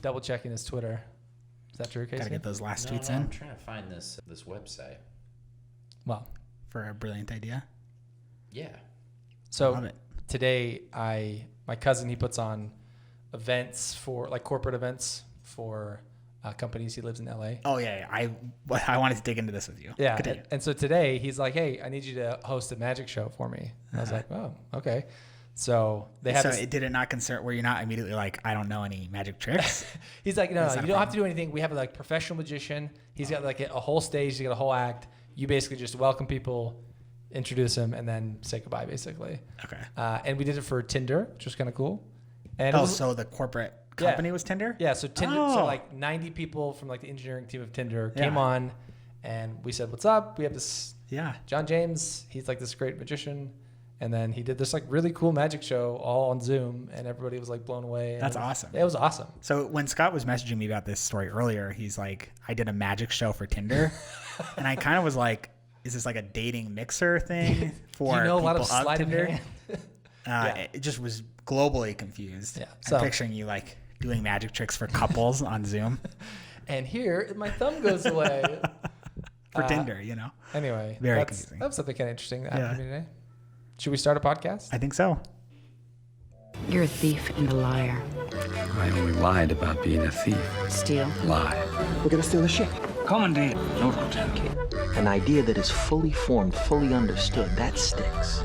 double checking his Twitter. Is that true, Kasey? Gotta get those last tweets in. I'm trying to find this website. Well, for a brilliant idea. Yeah. So Love it. today, my cousin, he puts on events for like corporate events for companies. He lives in LA. Oh yeah. I wanted to dig into this with you. Yeah. Continue. And so today he's like, hey, I need you to host a magic show for me. And I was like, oh, okay. So they have. Did it not concern? Were you not immediately like, I don't know any magic tricks? He's like, no, you don't have to do anything. We have a like professional magician. He's got like a whole stage. He's got a whole act. You basically just welcome people, introduce them, and then say goodbye, basically. Okay. And we did it for Tinder, which was kind of cool. And so the corporate company was Tinder? Yeah. So Tinder. So like 90 people from like the engineering team of Tinder came on, and we said, "What's up? We have this John James. He's like this great magician." And then he did this like really cool magic show all on Zoom, and everybody was like blown away. That's awesome. It was awesome. So when Scott was messaging me about this story earlier, he's like, I did a magic show for Tinder. And I kind of was like, is this like a dating mixer thing for a lot of people sleight of Tinder? hand? It just was globally confused. Yeah. I'm picturing you like doing magic tricks for couples on Zoom. And here my thumb goes away. For Tinder, you know? Anyway. Very confusing. That was something kind of interesting that happened to me today. Should we start a podcast? I think so. You're a thief and a liar. I only lied about being a thief. Steal. Lie. We're gonna steal a ship. Commandant, nautical tank. An idea that is fully formed, fully understood, that sticks.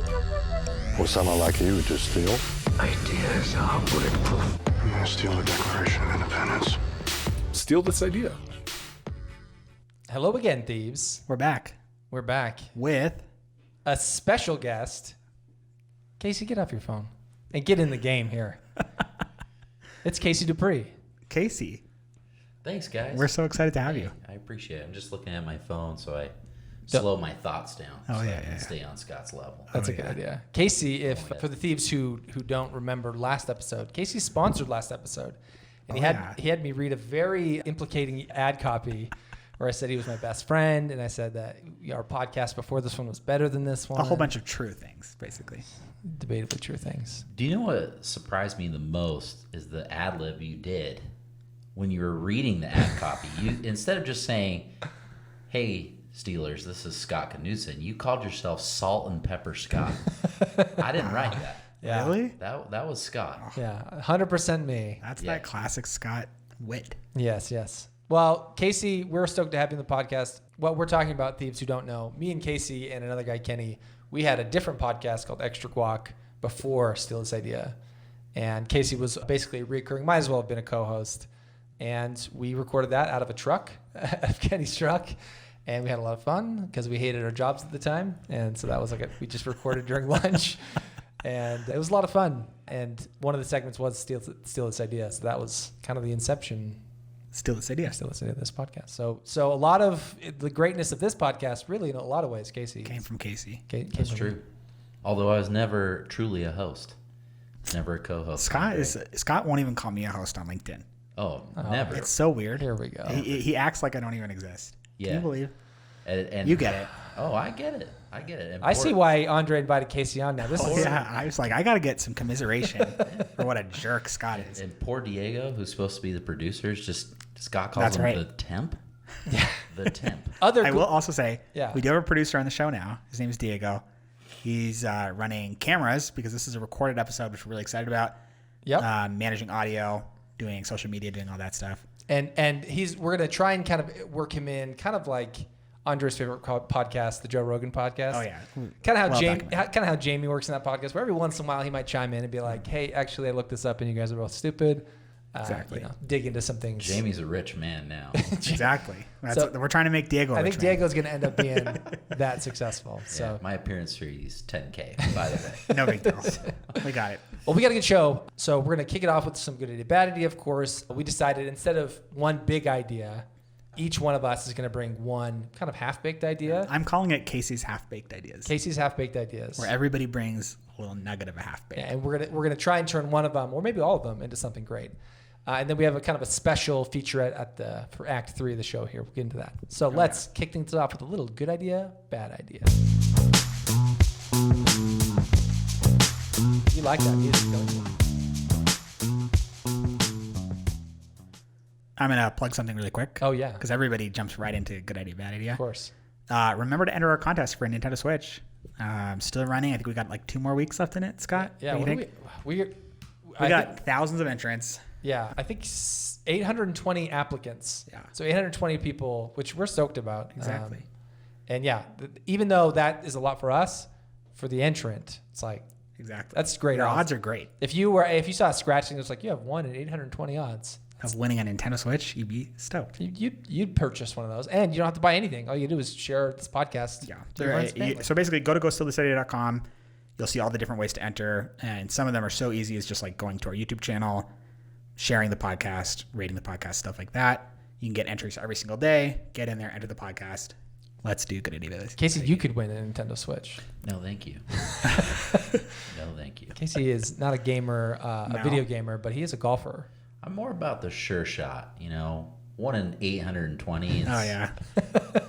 For someone like you to steal? Ideas are bulletproof. I'm gonna steal the Declaration of Independence. Steal this idea. Hello again, thieves. We're back. We're back with a special guest. Kasey, get off your phone and get in the game here. It's Kasey Du Pre. Kasey. Thanks, guys. We're so excited to have you. I appreciate it. I'm just looking at my phone, so I slow my thoughts down. Oh, so yeah, I can yeah. stay on Scott's level. That's a good idea. Kasey, for the thieves who don't remember last episode, Kasey sponsored last episode. And he had me read a very implicating ad copy where I said he was my best friend, and I said that our podcast before this one was better than this one. A whole bunch of true things, basically. Debatably true things. Do you know what surprised me the most is the ad lib you did when you were reading the ad copy. You instead of just saying, "Hey, Steelers, this is Scott Knudsen," you called yourself Salt and Pepper Scott. I didn't write that. Yeah. Really? That was Scott. Yeah, 100% me. That's that classic Scott wit. Yes. Well, Kasey, we're stoked to have you on the podcast. What we're talking about, thieves who don't know, me and Kasey and another guy, Kenny, we had a different podcast called Extra Guac before Steal This Idea. And Kasey was basically recurring, might as well have been a co-host. And we recorded that out of a truck, of Kenny's truck. And we had a lot of fun because we hated our jobs at the time. And so that was we just recorded during lunch. And it was a lot of fun. And one of the segments was Steal This Idea. So that was kind of the inception. Steal This Idea. Steal This Idea, this podcast. So a lot of the greatness of this podcast, really, in a lot of ways, Kasey. Came from Kasey. That's true. Although I was never truly a host. Never a co-host. Scott won't even call me a host on LinkedIn. Oh, never. It's so weird. Here we go. He acts like I don't even exist. Yeah. Can you believe? And you get it. Oh, I get it. And I see why Andre invited Kasey on now. I was like, I got to get some commiseration for what a jerk Scott is. And poor Diego, who's supposed to be the producer, Scott calls him the temp. Yeah. The temp. I will also say, yeah, we do have a producer on the show now. His name is Diego. He's running cameras because this is a recorded episode, which we're really excited about. Yep. Managing audio, doing social media, doing all that stuff. And we're gonna try and kind of work him in, kind of like Andre's favorite podcast, the Joe Rogan podcast. Oh yeah. Kind of how Jamie works in that podcast, where every once in a while he might chime in and be like, "Hey, actually, I looked this up, and you guys are both stupid." Exactly. Dig into some things. Jamie's a rich man now. Exactly. We're trying to make Diego. I think Diego's going to end up being that successful. So yeah, my appearance fee is $10K, by the way. No big deal. We got it. Well, we got a good show, so we're going to kick it off with some good idea, bad idea. Of course, we decided instead of one big idea, each one of us is going to bring one kind of half-baked idea. I'm calling it Kasey's half-baked ideas. Kasey's half-baked ideas, where everybody brings a little nugget of a half-baked. Yeah, and we're gonna try and turn one of them, or maybe all of them, into something great. And then we have a kind of a special featurette for Act 3 of the show here. We'll get into that. So let's kick things off with a little good idea, bad idea. You like that music, don't you? I'm going to plug something really quick. Oh, yeah. Because everybody jumps right into good idea, bad idea. Of course. Remember to enter our contest for a Nintendo Switch. Still running. I think we got like 2 more weeks left in it, Scott. Yeah. What do you think? We got thousands of entrants. Yeah. I think 820 applicants. Yeah. So 820 people, which we're stoked about. Exactly. And yeah, even though that is a lot for us, for the entrant, it's like, Exactly. that's great. Your odds are great. If you saw a scratching, it was like, you have 1 in 820 odds. Of winning a Nintendo Switch, you'd be stoked. You'd purchase one of those, and you don't have to buy anything. All you do is share this podcast. Yeah. So basically, go to GoStillThisIdea.com. You'll see all the different ways to enter, and some of them are so easy as just like going to our YouTube channel, sharing the podcast, rating the podcast, stuff like that. You can get entries every single day. Get in there, enter the podcast. Let's do good idea. Kasey, you could win a Nintendo Switch. No, thank you. No, thank you. Kasey is not a gamer, a video gamer, but he is a golfer. I'm more about the sure shot, 1 in 820. Oh, yeah.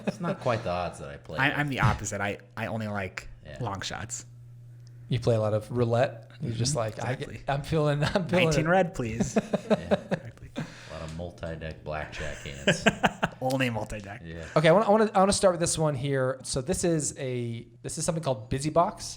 It's not quite the odds that I play. I'm the opposite. I only like long shots. You play a lot of roulette. You're just like, exactly. I'm feeling 19 red, please. Yeah. A lot of multi-deck blackjack hands. Only multi-deck. Yeah. Okay, I want to start with this one here. So this is something called BusyBox.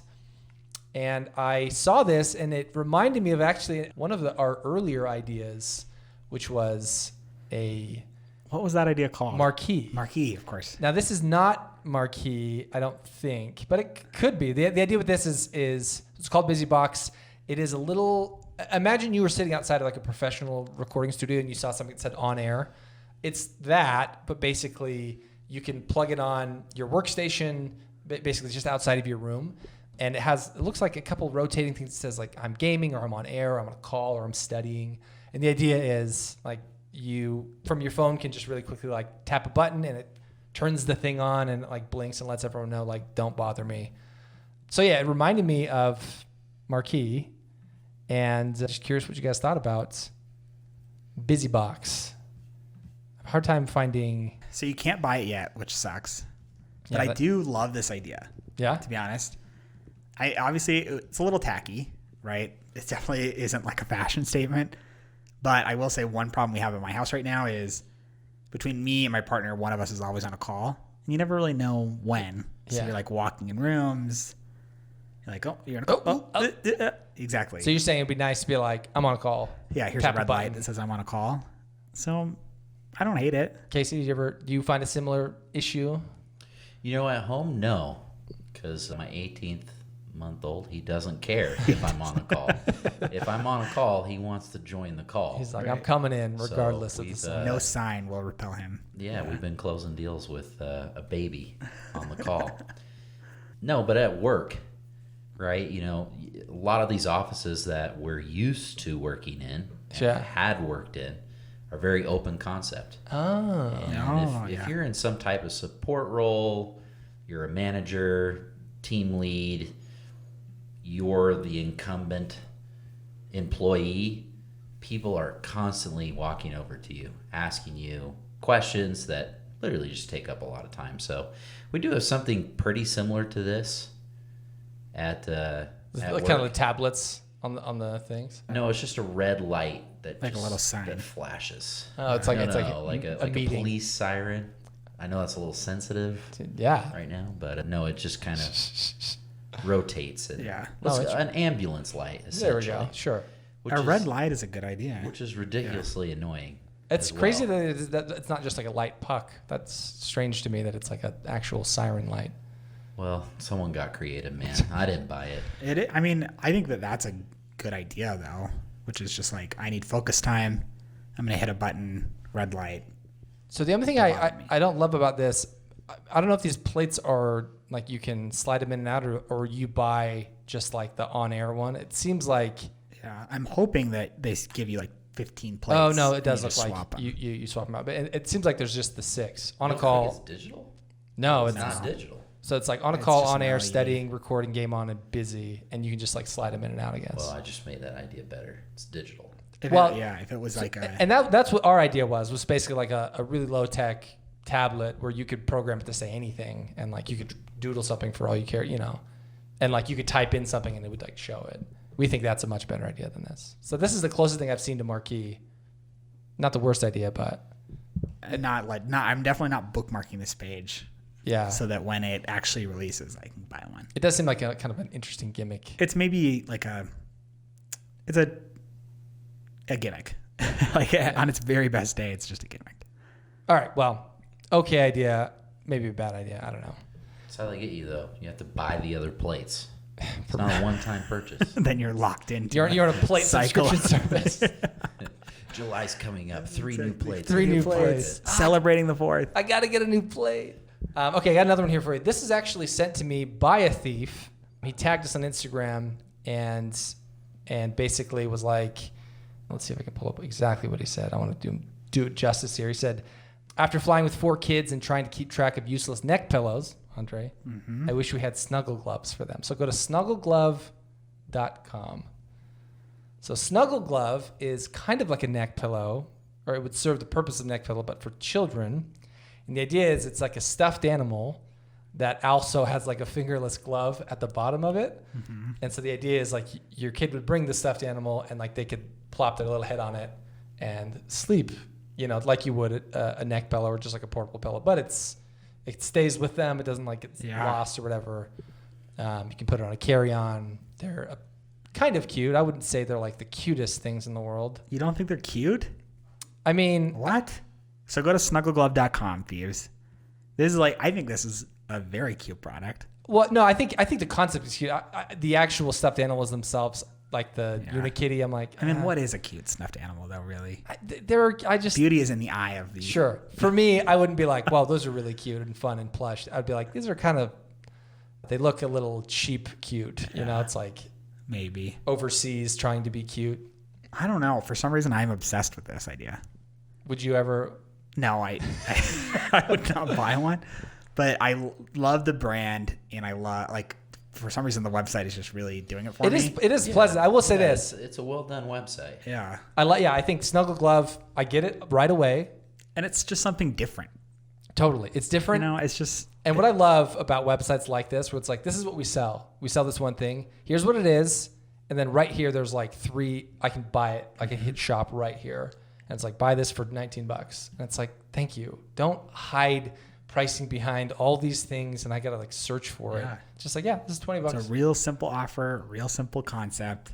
And I saw this, and it reminded me of actually one of our earlier ideas, which was a What was that idea called? marquee. Marquee, of course. Now, this is not marquee, I don't think, but it could be. The idea with this is it's called BusyBox. It is a little. Imagine you were sitting outside of like a professional recording studio, and you saw something that said on air. It's that, but basically you can plug it on your workstation, basically just outside of your room. And it looks like a couple rotating things that says like I'm gaming or I'm on air or I'm on a call or I'm studying. And the idea is like you from your phone can just really quickly like tap a button and it turns the thing on and it like blinks and lets everyone know like don't bother me. So yeah, it reminded me of Marquee, and just curious what you guys thought about BusyBox. Hard time finding. So you can't buy it yet, which sucks. Yeah, But I do love this idea. Yeah. To be honest. Obviously it's a little tacky, right? It definitely isn't like a fashion statement. But I will say one problem we have at my house right now is between me and my partner, one of us is always on a call. And you never really know when. So Yeah. you're like walking in rooms. You're like, oh, you're on a call. Exactly. So you're saying it'd be nice to be like, I'm on a call. Yeah, here's Tap a red button. light that says I'm on a call. So I don't hate it. Kasey, do you find a similar issue? At home, no. Because my 18-month-old, he doesn't care if I'm on a call. If I'm on a call, he wants to join the call. He's like, I'm coming in regardless So of the we've, sign. No sign will repel him. Yeah, we've been closing deals with a baby on the call. No, but at work, right? A lot of these offices that we're used to working in, and had worked in, are very open concept. Oh. And if you're in some type of support role, you're a manager, team lead, you're the incumbent employee, people are constantly walking over to you, asking you questions that literally just take up a lot of time. So we do have something pretty similar to this at Like work. kind of the tablets on the things. No, it's just a red light that Like a little sign. that flashes. Oh, it's like a meeting. police siren. I know that's a little sensitive Yeah. right now, but no, it just kind of rotates it. Yeah. An ambulance light, There we essentially. go. Sure. Which A is, red light is a good idea. which is ridiculously annoying. It's as crazy well. that it's not just like a light puck. That's strange to me that it's like an actual siren light. Well, someone got creative, man. I didn't buy it. I mean, I think that's a good idea, though, which is just like, I need focus time. I'm going to hit a button, red light. So the other thing I don't love about this, I don't know if these plates are like you can slide them in and out or you buy just like the on-air one. It seems like... Yeah, I'm hoping that they give you like 15 plates. Oh, no, it does and look you like swap 'em. you swap them out. But it seems like there's just the 6. On You a don't call... think it's digital? No, It's it's not digital. So it's like on a It's call, just on air, an LED. studying, recording, game on, and busy. And you can just like slide them in and out, I guess. Well, I just made that idea better. It's digital. If it was like a... And that's what our idea was basically like a really low-tech tablet where you could program it to say anything and like you could doodle something for all you care, and like you could type in something and it would like show it. We think that's a much better idea than this. So this is the closest thing I've seen to Marquee. Not the worst idea, but I'm definitely not bookmarking this page. yeah. So that when it actually releases, I can buy one. It does seem like a kind of an interesting gimmick. It's maybe like it's a gimmick. Like on its very best day, it's just a gimmick. All right. Well, okay idea. Maybe a bad idea. I don't know. That's how they get you, though. You have to buy the other plates. It's not a one-time purchase. Then you're locked into You're on a plate cycle. subscription service. July's coming up. 3 new plates. Three new plates. Celebrating the 4th. I got to get a new plate. Okay, I got another one here for you. This is actually sent to me by a thief. He tagged us on Instagram and basically was like, let's see if I can pull up exactly what he said. I want to do it justice here. He said, after flying with 4 kids and trying to keep track of useless neck pillows, Andre, I wish we had snuggle gloves for them. So go to snuggleglove.com. So Snuggle Glove is kind of like a neck pillow, or it would serve the purpose of neck pillow, but for children. And the idea is it's like a stuffed animal that also has like a fingerless glove at the bottom of it. Mm-hmm. And so the idea is like your kid would bring the stuffed animal and like they could plop their little head on it and sleep, like you would a neck pillow or just like a portable pillow. But it stays with them. It doesn't like get lost or whatever. You can put it on a carry-on. They're kind of cute. I wouldn't say they're like the cutest things in the world. You don't think they're cute? I mean, what? So go to snuggleglove.com, thieves. I think this is a very cute product. Well, no, I think the concept is cute. The actual stuffed animals themselves, like the Unikitty, I'm like. I mean, what is a cute stuffed animal, though? Really, beauty is in the eye of the. Sure, for me, I wouldn't be like, "Wow, those are really cute and fun and plush." I'd be like, "These are kind of, they look a little cheap, cute." It's like maybe overseas trying to be cute. I don't know. For some reason, I'm obsessed with this idea. Would you ever? No, I would not buy one. But I love the brand, and I love for some reason the website is just really doing it for me. It is pleasant. I will say this: it's a well done website. Yeah, I think Snuggle Glove. I get it right away, and it's just something different. Totally, it's different. It's just. And what I love about websites like this, where it's like, this is what we sell. We sell this one thing. Here's what it is, and then right here, there's like 3. I can buy it. I can hit shop right here, and it's like buy this for $19. And it's like, thank you. Don't hide pricing behind all these things and I gotta like search for it. It's just like, this is $20. It's a real simple offer, real simple concept.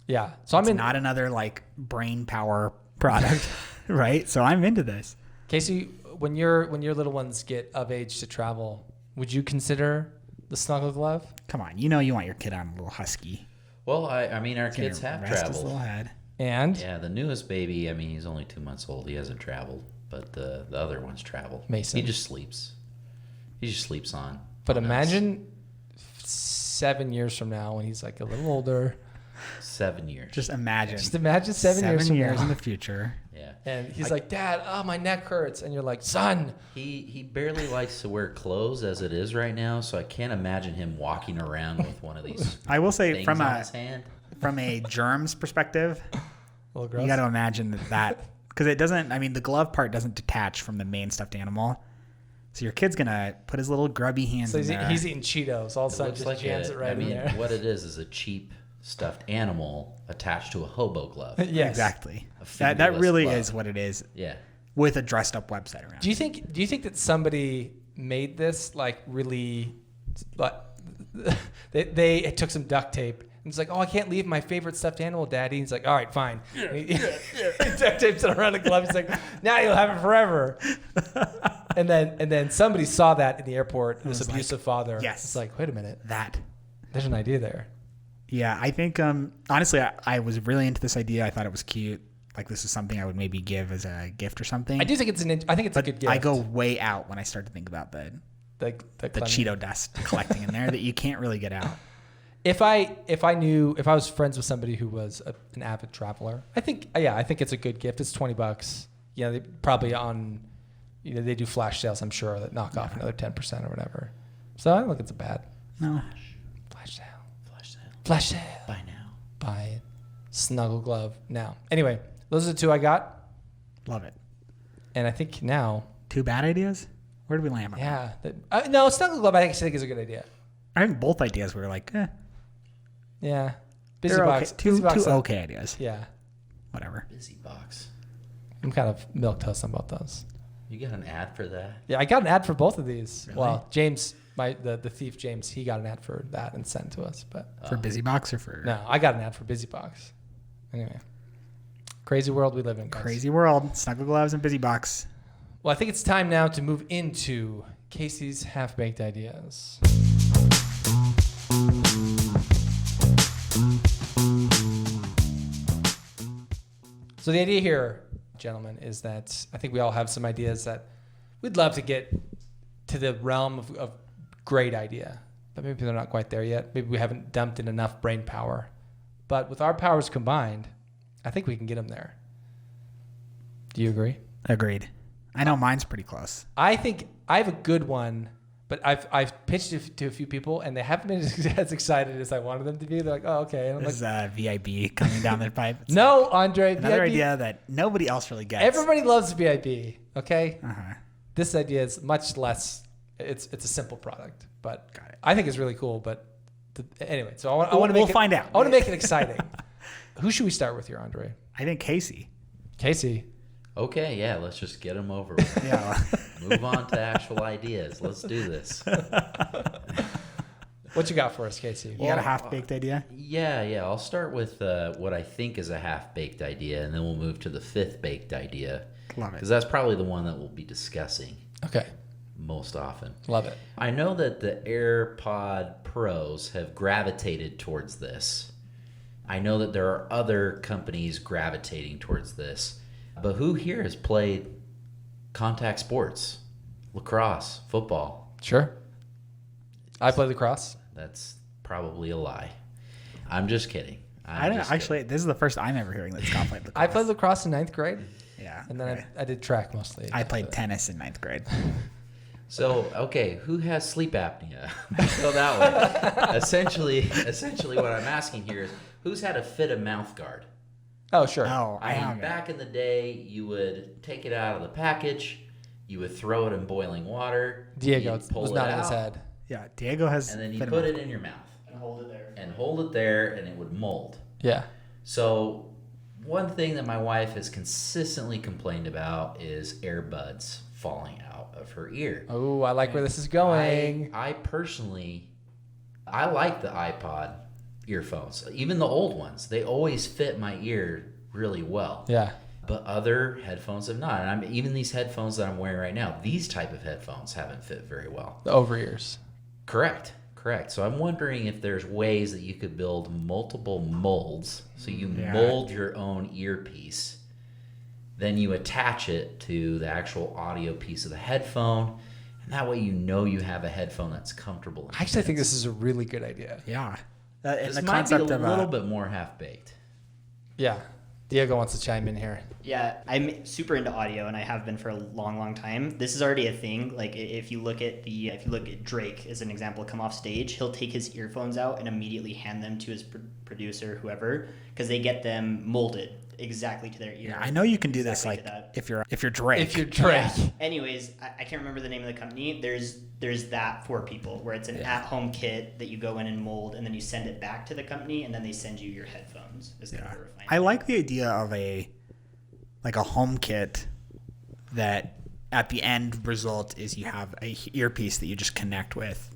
Yeah. So it's not another like brain power product, right? So I'm into this. Kasey, when your little ones get of age to travel, would you consider the Snuggle Glove? Come on, you want your kid on a little husky. Well, I mean, our kids have traveled. His little head. And the newest baby, I mean, he's only 2 months old. He hasn't traveled. But the other one's traveled. Mason. He just sleeps. He just sleeps on. But imagine 7 years from now when he's like a little older. 7 years. Just imagine 7 years from now. in the future. Yeah. And he's like, Dad, my neck hurts. And you're like, son. He barely likes to wear clothes as it is right now, so I can't imagine him walking around with one of these. I will say from a germs perspective, you got to imagine that. Because it doesn't, the glove part doesn't detach from the main stuffed animal. So your kid's going to put his little grubby hands in there. He's eating Cheetos. All of a sudden, just jams it right in there. What it is a cheap stuffed animal attached to a hobo glove. Yes. Exactly. That really glove. Is what it is. Yeah. With a dressed up website around. Do you think that somebody made this like really, like, they took some duct tape and it's like, I can't leave my favorite stuffed animal, Daddy. He's like, all right, fine. He duct tapes it around the glove. He's like, now you'll have it forever. and then somebody saw that in the airport. This abusive father. Yes. It's like, wait a minute. There's an idea there. Yeah, I think honestly, I was really into this idea. I thought it was cute. Like this is something I would maybe give as a gift or something. I do think it's a good gift. I go way out when I start to think about the Cheeto dust collecting in there that you can't really get out. If I was friends with somebody who was an avid traveler, I think it's a good gift. It's $20. Yeah, they probably they do flash sales, I'm sure, that knock off another 10% or whatever. So I don't think it's a bad. No. Flash sale. Buy now. Buy it. Snuggle Glove now. Anyway, those are the 2 I got. Love it. And I think now. 2 bad ideas? Where do we land on that? No, Snuggle Glove I actually think is a good idea. I think both ideas were like, Yeah. Busy Box. Okay. Two okay ideas. Yeah. Whatever. Busy Box. I'm kind of milquetoast about those. You got an ad for that? Yeah, I got an ad for both of these. Really? Well, James, the thief James, he got an ad for that and sent to us. But For BusyBox or for no, I got an ad for BusyBox. Anyway, crazy world we live in, guys. Crazy world? Snuggle gloves and BusyBox. Well, I think it's time now to move into Kasey's half-baked ideas. So the idea here, gentlemen, is that I think we all have some ideas that we'd love to get to the realm of great idea. But maybe they're not quite there yet. Maybe we haven't dumped in enough brain power. But with our powers combined, I think we can get them there. Do you agree? Agreed. I know mine's pretty close. I think I have a good one, but I've pitched it to a few people, and they haven't been as excited as I wanted them to be. They're like, "Oh, okay." And I'm This like, is VIB coming down the pipe. It's "No, Andre, another VIB, idea that nobody else really gets. everybody loves VIB." Okay, Uh-huh. this idea is much less. It's a simple product, but Got it. I think it's really cool. But anyway, so I want to make We'll it, find out. I want to make it exciting. Who should we start with here, Andre? I think Kasey. Kasey. Okay, yeah, let's just get them over with. Yeah. Move on to actual ideas. Let's do this. What you got for us, Kasey? You got a half-baked idea? Yeah. I'll start with what I think is a half-baked idea, and then we'll move to the fifth-baked idea. Love it. Because that's probably the one that we'll be discussing Okay, most often. love it. I know that the AirPod Pros have gravitated towards this. I know that there are other companies gravitating towards this. But who here has played contact sports? Lacrosse, football? Sure. I play lacrosse. That's probably a lie. I'm just kidding. I don't actually. This is the first I'm ever hearing that Scott played lacrosse. I played lacrosse in 9th grade, Yeah. and then okay. I did track mostly. I played tennis in 9th grade. So, okay, who has sleep apnea? So that one. Essentially what I'm asking here is, who's had a fit mouth guard? Oh, sure. Oh, I I mean, have. back in the day, you would take it out of the package, you would throw it in boiling water, Diego you'd pull was it not in out, his head. Yeah, Diego has. and then you fit put him it in your mouth. And hold it there. And hold it there, and it would mold. Yeah. So, one thing that my wife has consistently complained about is earbuds falling out of her ear. Oh, I like where this is going. I personally, I like the iPod earphones, even the old ones. They always fit my ear really well. Yeah. But other headphones have not. And even these headphones that I'm wearing right now, these type of headphones haven't fit very well. The over ears. Correct. So I'm wondering if there's ways that you could build multiple molds. So you mold your own earpiece, then you attach it to the actual audio piece of the headphone, and that way you have a headphone that's comfortable. I actually think this is a really good idea. Yeah. And This the might be a concept of little bit more half-baked. Yeah. Diego wants to chime in here. Yeah, I'm super into audio, and I have been for a long, long time. This is already a thing. Like if you look at Drake as an example, come off stage, he'll take his earphones out and immediately hand them to his producer, whoever, because they get them molded exactly to their ear. Yeah, I know you can do this Exactly like to that. if you're Drake. If you're Drake. Yeah. Anyways, I can't remember the name of the company. There's that for people where it's an at-home kit that you go in and mold, and then you send it back to the company, and then they send you your headphones. Is kind of a refined I like the idea of a home kit that at the end result is you have a earpiece that you just connect with.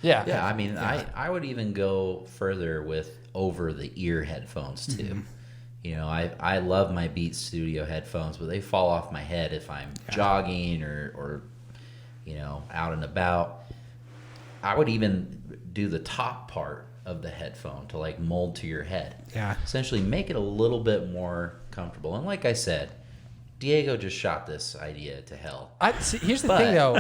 Yeah. I mean, I would even go further with over-the-ear headphones, too. Mm-hmm. You know, I love my Beats Studio headphones, but they fall off my head if I'm jogging or out and about. I would even do the top part of the headphone to like mold to your head. Yeah. Essentially make it a little bit more comfortable. And like I said, Diego just shot this idea to hell. Here's the thing, though.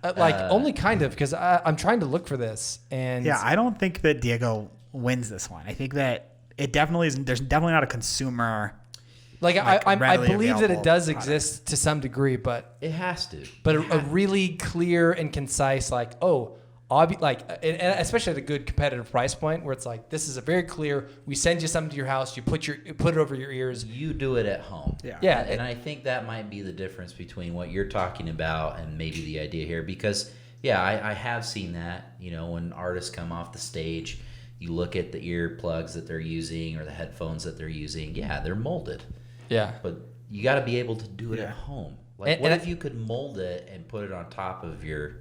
Only kind of, because I'm trying to look for this. And Yeah, I don't think that Diego wins this one. I think that it definitely isn't. There's definitely not a consumer. I readily believe that it available does product. exist to some degree, but It has to. a really clear and concise, and especially at a good competitive price point where it's like, this is a very clear, we send you something to your house, you put it over your ears. You do it at home. Yeah. And I think that might be the difference between what you're talking about and maybe the idea here. Because, I have seen that, when artists come off the stage, you look at the earplugs that they're using or the headphones that they're using. Yeah, they're molded. Yeah. But you got to be able to do it at home. Like, what And if you could mold it and put it on top of your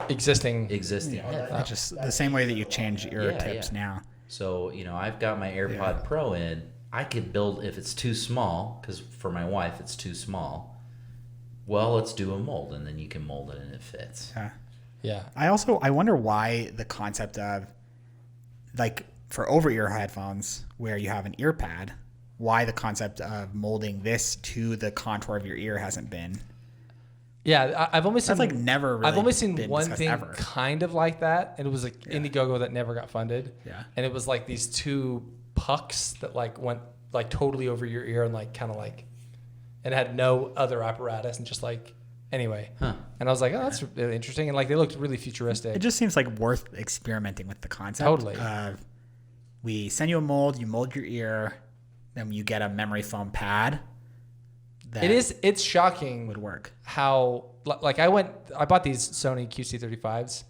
existing headphones? Just the same way that you change ear tips now. So, I've got my AirPod Pro in. I could build, if it's too small, because for my wife it's too small, well, let's do a mold, and then you can mold it and it fits. Yeah. I wonder why the concept of, like, for over-ear headphones where you have an ear pad, why the concept of molding this to the contour of your ear hasn't been. Yeah, I've only seen never really I've only seen been one discussed thing ever. kind of like that, and it was Indiegogo that never got funded. Yeah. And it was like these two pucks that like went like totally over your ear and like kind of like, and had no other apparatus and just like anyway. Huh. And I was like, oh, that's really interesting, and like they looked really futuristic. It just seems like worth experimenting with the concept. Totally. We send you a mold, you mold your ear, then you get a memory foam pad. It's shocking would work. how like I bought these Sony QC35s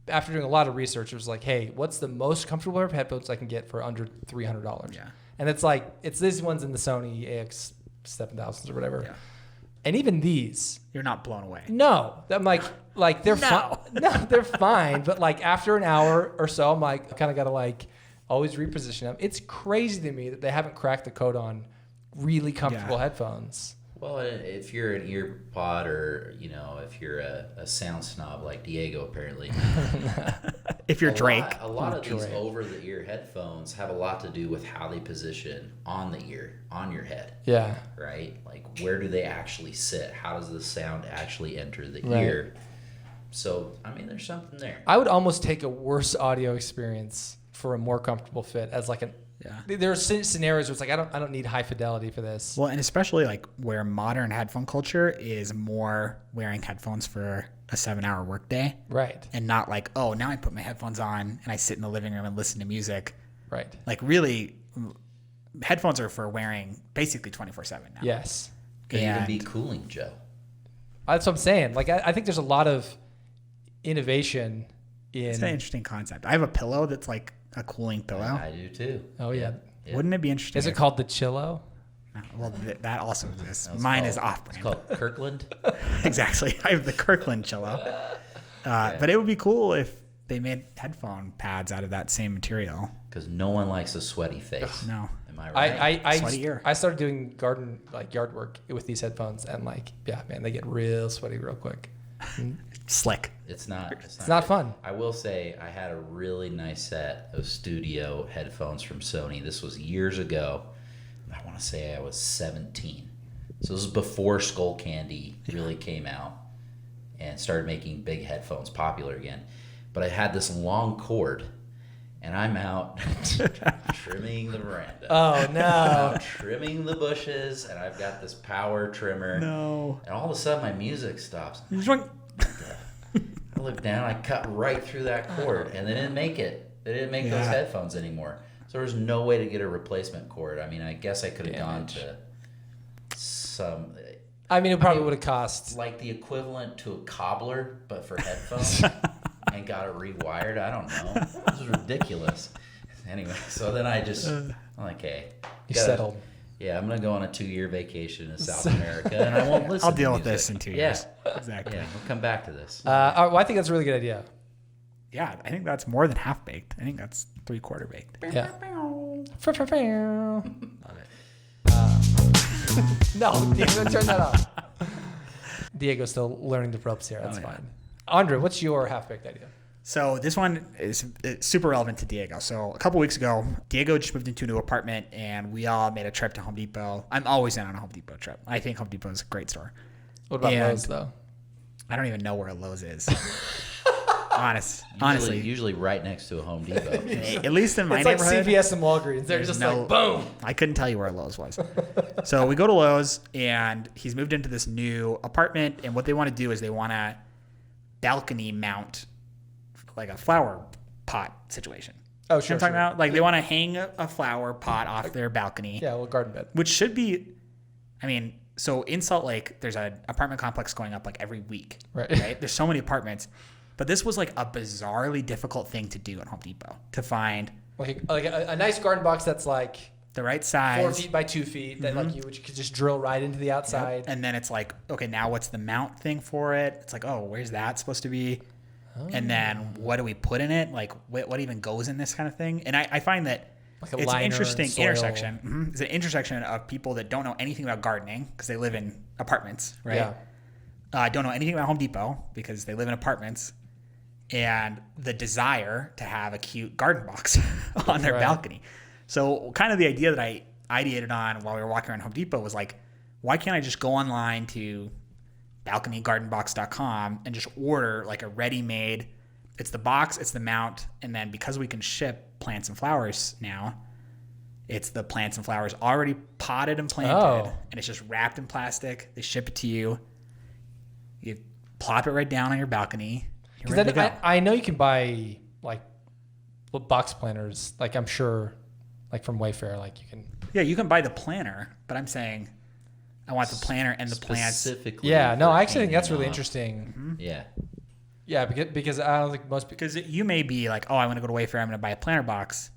after doing a lot of research. It was like, hey, what's the most comfortable pair of headphones I can get for under $300? Yeah. And it's like, it's these ones in the Sony AX7000s or whatever. Yeah. And even these, You're not blown away. no, I'm like they're fine. No, they're fine. But like after an hour or so, I'm like, I kind of got to like always reposition them. It's crazy to me that they haven't cracked the code on really comfortable headphones. Well, if you're an ear pod, or if you're a sound snob like Diego, apparently, If you're Drake. a lot of these over-the-ear headphones have a lot to do with how they position on the ear, on your head. Yeah. Right? Like, where do they actually sit? How does the sound actually enter the Right. ear? So, I mean, there's something there. I would almost take a worse audio experience for a more comfortable fit as like an. Yeah. There are scenarios where it's like I don't need high fidelity for this. Well, and especially like where modern headphone culture is more wearing headphones for a 7-hour workday. Right. And not like, oh, now I put my headphones on and I sit in the living room and listen to music. Right. Like really, headphones are for wearing basically 24/7 now. Yes. Could even And- be cooling, Joe. That's what I'm saying. Like I think there's a lot of innovation It's an in. interesting concept. I have a pillow that's like a cooling pillow. I do too. Oh yeah. Wouldn't it be interesting? Is it called the Chillo? Well, that also exists. It's Mine called- is off-brand. It's called Kirkland. Exactly. I have the Kirkland Chillo. But it would be cool if they made headphone pads out of that same material. Because no one likes a sweaty face. No. Am I right? Sweaty ear. I started doing yard work with these headphones, and like, yeah, man, they get real sweaty real quick. Slick. It's not. It's not fun. I will say I had a really nice set of studio headphones from Sony. This was years ago. I want to say I was 17. So this was before Skull Candy really came out and started making big headphones popular again. But I had this long cord, and I'm out trimming the veranda. Oh I'm no. out trimming the bushes, and I've got this power trimmer. No. And all of a sudden my music stops. I looked down, I cut right through that cord, and they didn't make it. They didn't make those headphones anymore. So there was no way to get a replacement cord. I mean, I guess I could have gone to some, I mean, it probably would have cost. like the equivalent to a cobbler, but for headphones, and got it rewired. I don't know. This was ridiculous. Anyway, so then I just, I'm like, hey. You settled. Yeah, I'm going to go on a 2-year vacation in South America, and I won't listen I'll to deal with music. this in 2 years. Yeah. Exactly. Yeah, we'll come back to this. All right, well, I think that's a really good idea. Yeah, I think that's more than half baked. I think that's 3/4 baked. Yeah. Love it. No, Diego, turn that off. Diego's still learning the ropes here. That's fine. Andre, what's your half-baked idea? So this one is super relevant to Diego. So a couple weeks ago, Diego just moved into a new apartment, and we all made a trip to Home Depot. I'm always in on a Home Depot trip. I think Home Depot is a great store. What about And- Lowe's, though? I don't even know where a Lowe's is. Honestly, Usually right next to a Home Depot. at least in my It's like neighborhood. CVS and Walgreens. They're just like, boom. I couldn't tell you where Lowe's was. So we go to Lowe's, and he's moved into this new apartment, and what they want to do is they want to balcony mount like a flower pot situation. Oh, You know sure. what I'm talking about? Like they want to hang a flower pot off their balcony, Yeah, well, garden bed. which should be, I mean, so in Salt Lake, there's an apartment complex going up like every week, Right. There's so many apartments, but this was like a bizarrely difficult thing to do at Home Depot to find. Like a nice garden box that's like the right size. 4 feet by 2 feet that like you could just drill right into the outside. Yep. And then it's like, okay, now what's the mount thing for it? It's like, oh, where's that supposed to be? And then what do we put in it? Like what even goes in this kind of thing? And I find that Like a it's an liner, interesting soil. intersection. It's an intersection of people that don't know anything about gardening because they live in apartments, right? Yeah. Don't know anything about Home Depot because they live in apartments, and the desire to have a cute garden box on their balcony. So kind of the idea that I ideated on while we were walking around Home Depot was like, why can't I just go online to balconygardenbox.com and just order like a ready-made, it's the box, it's the mount, and then because we can ship plants and flowers now, it's the plants and flowers already potted and planted, and it's just wrapped in plastic. They ship it to you. You plop it right down on your balcony. You're ready to go. I know you can buy like box planters, like I'm sure, like from Wayfair, like you can. Yeah, you can buy the planter, but I'm saying I want the planter and the plants. Specifically. Yeah, no, for I actually think that's hanging really off. interesting. Yeah. Yeah, because I don't think most people. Because you may be like, oh, I'm going to go to Wayfair, I'm going to buy a planter box,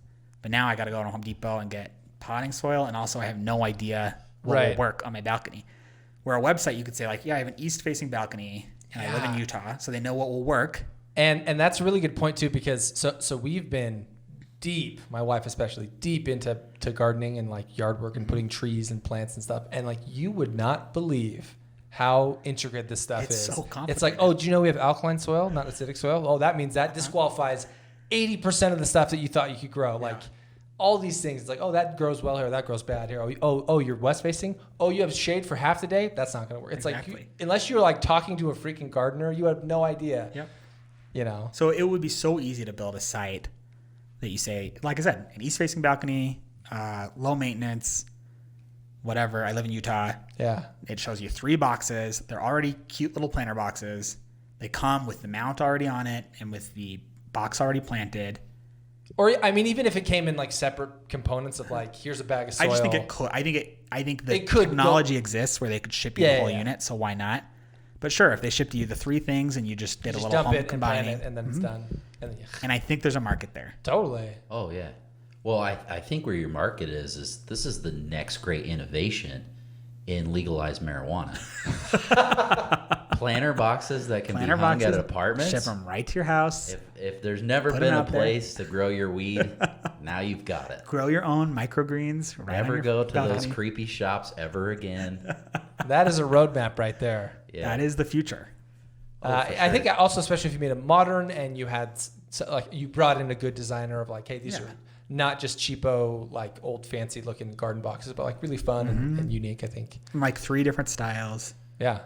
but now I got to go to Home Depot and get potting soil, and also I have no idea what will work on my balcony. Where a website, you could say like, yeah, I have an east-facing balcony, and I live in Utah, so they know what will work. And that's a really good point too, because so we've been deep, my wife especially, deep into gardening and like yard work and putting trees and plants and stuff, and like you would not believe how intricate this stuff is. It's so complicated. It's like, oh, do you know we have alkaline soil, not acidic soil? Oh, that means that disqualifies 80% of the stuff that you thought you could grow. Like all these things. It's like, oh, that grows well here, that grows bad here. Oh, you're west facing. Oh, you have shade for half the day. That's not going to work. It's like unless you're like talking to a freaking gardener, you have no idea. Yep. You know. So it would be so easy to build a site that you say, like I said, an east-facing balcony, low maintenance, whatever. I live in Utah. Yeah. It shows you 3 boxes. They're already cute little planter boxes. They come with the mount already on it and with the box already planted. Or I mean, even if it came in like separate components of like, here's a bag of soil. I just think it could. I think the technology exists where they could ship you the whole unit. So why not? But sure, if they shipped you the 3 things and you just did a little home combining, and then it's done. And I think there's a market there. Totally. Oh yeah. Well, I think where your market is this is the next great innovation in legalized marijuana. Planter boxes that can be hung at apartments. Ship them right to your house. If there's never been a place to grow your weed, now you've got it. Grow your own microgreens. Right Never go to balcony. those creepy shops ever again. That is a roadmap right there. Yeah. That is the future. I think also, especially if you made it modern and you had like you brought in a good designer of like, hey, these are not just cheapo, like old fancy looking garden boxes, but like really fun and unique. I think Like 3 different styles. Yeah,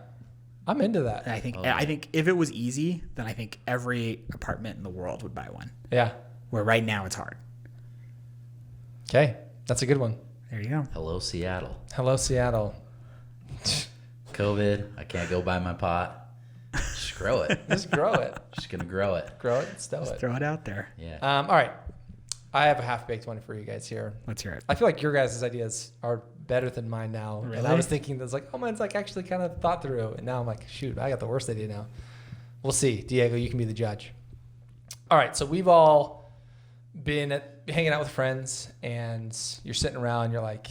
I'm into that. And I think if it was easy, then I think every apartment in the world would buy one. Yeah. Where right now it's hard. Okay, that's a good one. There you go. Hello, Seattle. Hello, Seattle. COVID. I can't go buy my pot. Just grow it. Just grow it. Just gonna grow it. Grow it. Stow it. Throw it out there. Yeah. All right. I have a half-baked one for you guys here. Let's hear it. I feel like your guys' ideas are better than mine now. Really? And I was thinking that's like, oh, mine's like actually kind of thought through. And now I'm like, shoot, I got the worst idea now. We'll see. Diego, you can be the judge. All right. So we've all been hanging out with friends and you're sitting around. You're like,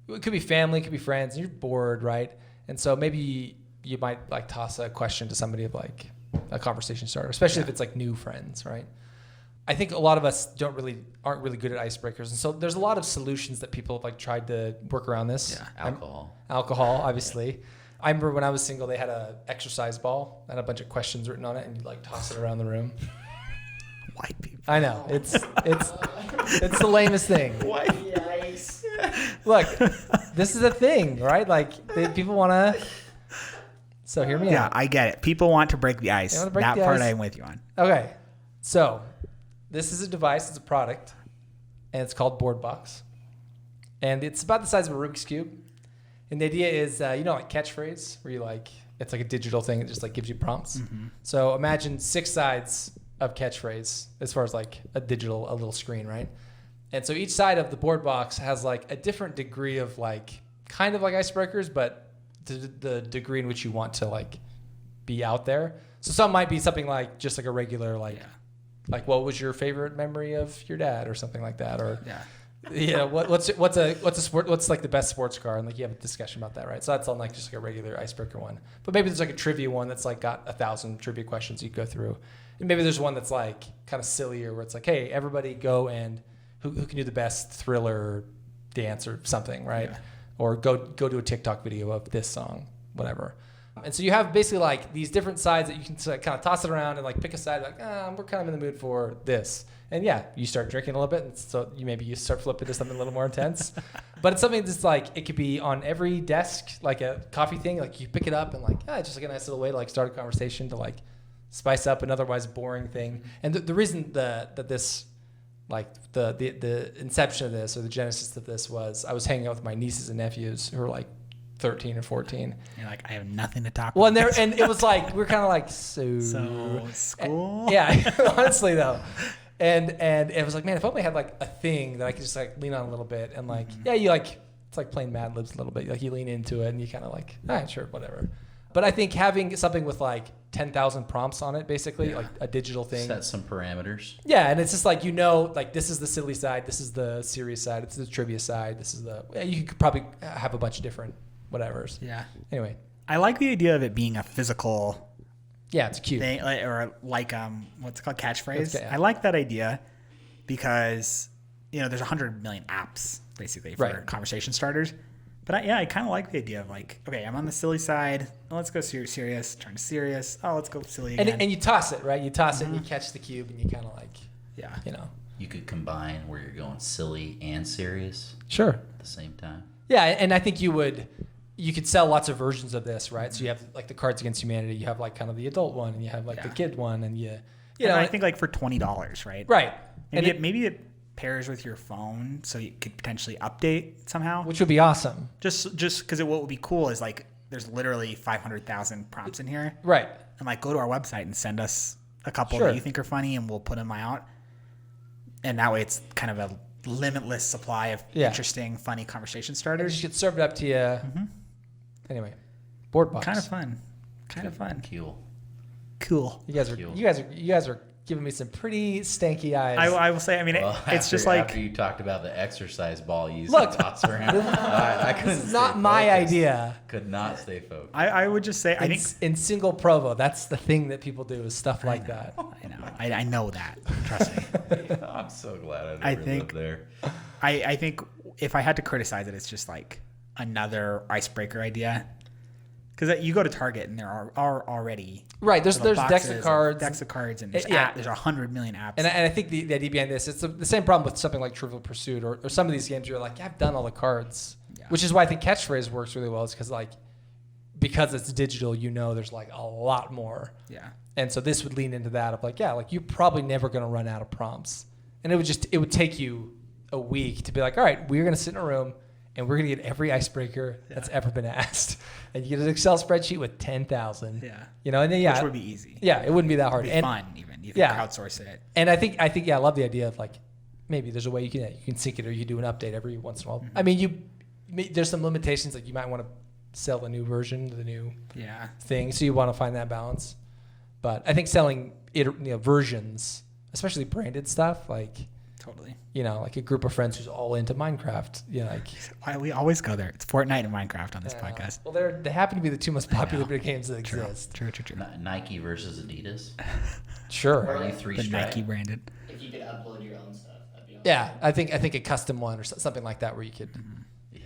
it could be family, it could be friends, and you're bored, right? And so maybe you might like toss a question to somebody of like a conversation starter, especially if it's like new friends, right? I think a lot of us aren't really good at icebreakers, and so there's a lot of solutions that people have like tried to work around this. Yeah, alcohol, obviously. I remember when I was single, they had a exercise ball and a bunch of questions written on it, and you like toss it around the room. White people. I know it's the lamest thing. Yikes. Look, this is a thing, right? Like people want to. So hear me out. Yeah, I get it. People want to break the ice. That part I'm with you on. Okay, so this is a device. It's a product, and it's called BoardBox, and it's about the size of a Rubik's cube. And the idea is, like catchphrase, where you like it's like a digital thing. It just like gives you prompts. Mm-hmm. So imagine 6 sides of catchphrase as far as like a little screen, right? And so each side of the BoardBox has like a different degree of like kind of like icebreakers, but the degree in which you want to like be out there. So some might be something like just like a regular like what was your favorite memory of your dad or something like that, or what's like the best sports car, and like you have a discussion about that, right? So that's on like just like a regular icebreaker one. But maybe there's like a trivia one that's like got 1,000 trivia questions you go through, and maybe there's one that's like kind of sillier where it's like, hey, everybody go and who can do the best thriller dance or something, right? Yeah. Or go do a TikTok video of this song, whatever. And so you have basically like these different sides that you can kind of toss it around and like pick a side like, we're kind of in the mood for this. And yeah, you start drinking a little bit, and so you start flipping to something a little more intense. But it's something that's like, it could be on every desk, like a coffee thing. Like you pick it up and like, it's just like a nice little way to like start a conversation to like spice up an otherwise boring thing. And the reason that this, like the inception of this or the genesis of this was, I was hanging out with my nieces and nephews who were like 13 or 14. You're like, I have nothing to talk about. Well, and it was like, we were kind of like, so school? Yeah, honestly though. And it was like, man, if I only had like a thing that I could just like lean on a little bit and like, you like, it's like playing Mad Libs a little bit. Like you lean into it and you kind of like, all right, sure, whatever. But I think having something with like 10,000 prompts on it, basically, like a digital thing. Set some parameters. Yeah, and it's just like, like this is the silly side, this is the serious side, it's the trivia side, this is you could probably have a bunch of different whatevers. Yeah. Anyway. I like the idea of it being a physical... Yeah, it's cute. Thing, or like what's it called, catchphrase. I like that idea because there's 100 million apps basically for conversation starters. But I kind of like the idea of like, okay, I'm on the silly side. Let's go serious. Turn to serious. Oh, let's go silly again. And you toss it, right? You toss it and you catch the cube and you kind of like, You could combine where you're going silly and serious. Sure. At the same time. Yeah, and I think you could sell lots of versions of this, right? So you have like the Cards Against Humanity, you have like kind of the adult one, and you have like the kid one, and I think like for $20, right? Right. Maybe it pairs with your phone, so you could potentially update somehow, which would be awesome. Just because what would be cool is like there's literally 500,000 prompts in here, right? And like go to our website and send us a couple that you think are funny, and we'll put them out. And that way, it's kind of a limitless supply of interesting, funny conversation starters. You should serve it up to you. Mm-hmm. Anyway, board box. Kind of fun. Cool. You guys are giving me some pretty stanky eyes. I will say. I mean, it's just like after you talked about the exercise ball you used to toss around. I couldn't. This is not my idea. Could not stay focused. I would just say I think in single provo, that's the thing that people do is stuff like that. I know. I know that. Trust me. I'm so glad I never lived there. I think if I had to criticize it, it's just like another icebreaker idea. Because you go to Target and there are already there's decks of cards and there's 100 million apps. And I think the idea behind this, it's the same problem with something like Trivial Pursuit or some of these games. You're like, I've done all the cards, which is why I think Catchphrase works really well. Is because it's digital, there's like a lot more. Yeah. And so this would lean into that of like you're probably never going to run out of prompts, and it would take you a week to be like, all right, we're going to sit in a room. And we're going to get every icebreaker that's ever been asked. And you get an Excel spreadsheet with 10,000. Yeah. And then, which would be easy. Yeah, it wouldn't be that hard. It'd be fun even. You can crowdsource it. And I think I love the idea of like, maybe there's a way you can sync it or you do an update every once in a while. Mm-hmm. I mean, there's some limitations, like you might want to sell the new version, the new thing. So you want to find that balance. But I think selling versions, especially branded stuff, like... Totally. Like a group of friends who's all into Minecraft. Why we always go there. It's Fortnite and Minecraft on this podcast. Well, they happen to be the two most popular video games that exist. True. Nike versus Adidas. Sure. Or like the Nike branded. If you could upload your own stuff, that'd be awesome. Yeah, I think a custom one or something like that where you could